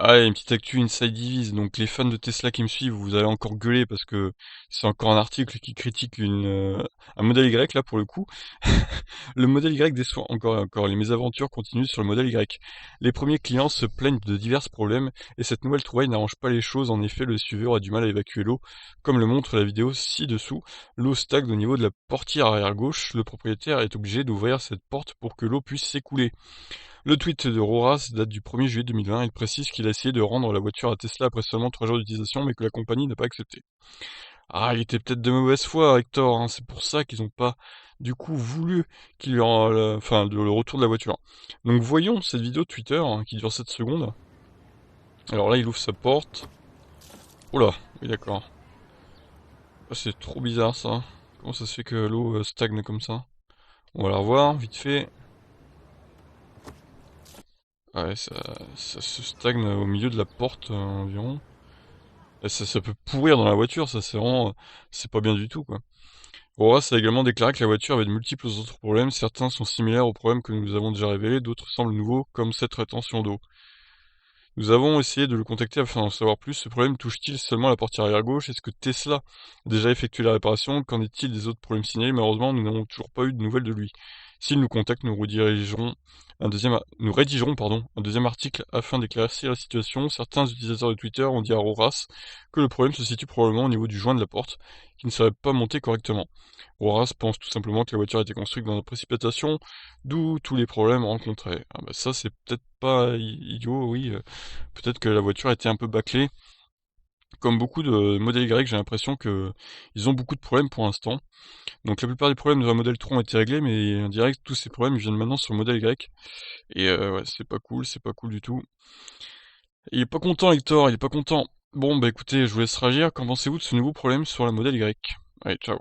Ah, et une petite actu Inside Divis, donc les fans de Tesla qui me suivent, vous allez encore gueuler parce que c'est encore un article qui critique un modèle Y là pour le coup. Le modèle Y déçoit encore et encore, les mésaventures continuent sur le modèle Y. Les premiers clients se plaignent de divers problèmes et cette nouvelle trouvaille n'arrange pas les choses. En effet, le suiveur a du mal à évacuer l'eau. Comme le montre la vidéo ci-dessous, l'eau stagne au niveau de la portière arrière gauche. Le propriétaire est obligé d'ouvrir cette porte pour que l'eau puisse s'écouler. Le tweet de Roras date du 1er juillet 2020. Il précise qu'il a essayé de rendre la voiture à Tesla après seulement 3 jours d'utilisation, mais que la compagnie n'a pas accepté. Ah, il était peut-être de mauvaise foi, Hector, hein. C'est pour ça qu'ils n'ont pas, du coup, voulu qu'il lui enfin, le retour de la voiture. Donc voyons cette vidéo de Twitter, hein, qui dure 7 secondes. Alors là, il ouvre sa porte. Oh là, oui d'accord. Ah, c'est trop bizarre ça. Comment ça se fait que l'eau stagne comme ça? On va la revoir, vite fait. Ouais, ça se stagne au milieu de la porte environ. Et ça peut pourrir dans la voiture, ça c'est vraiment, c'est pas bien du tout quoi. Horace a également déclaré que la voiture avait de multiples autres problèmes, certains sont similaires aux problèmes que nous avons déjà révélés, d'autres semblent nouveaux, comme cette rétention d'eau. Nous avons essayé de le contacter afin d'en savoir plus, ce problème touche-t-il seulement la portière arrière gauche? Est-ce que Tesla a déjà effectué la réparation? Qu'en est-il des autres problèmes signalés? Malheureusement, nous n'avons toujours pas eu de nouvelles de lui. S'il nous contacte, nous rédigerons un deuxième article afin d'éclaircir la situation. Certains utilisateurs de Twitter ont dit à Horace que le problème se situe probablement au niveau du joint de la porte, qui ne serait pas monté correctement. Horace pense tout simplement que la voiture a été construite dans la précipitation, d'où tous les problèmes rencontrés. Ah bah ça c'est peut-être pas idiot, oui. Peut-être que la voiture était un peu bâclée. Comme beaucoup de modèles Y, j'ai l'impression que ils ont beaucoup de problèmes pour l'instant. Donc la plupart des problèmes de la modèle 3 ont été réglés, mais on dirait que tous ces problèmes viennent maintenant sur le modèle Y. Et ouais, c'est pas cool du tout. Et il est pas content, Hector, il est pas content. Bon, bah écoutez, je vous laisse réagir. Qu'en pensez-vous de ce nouveau problème sur la modèle Y? Allez, ciao.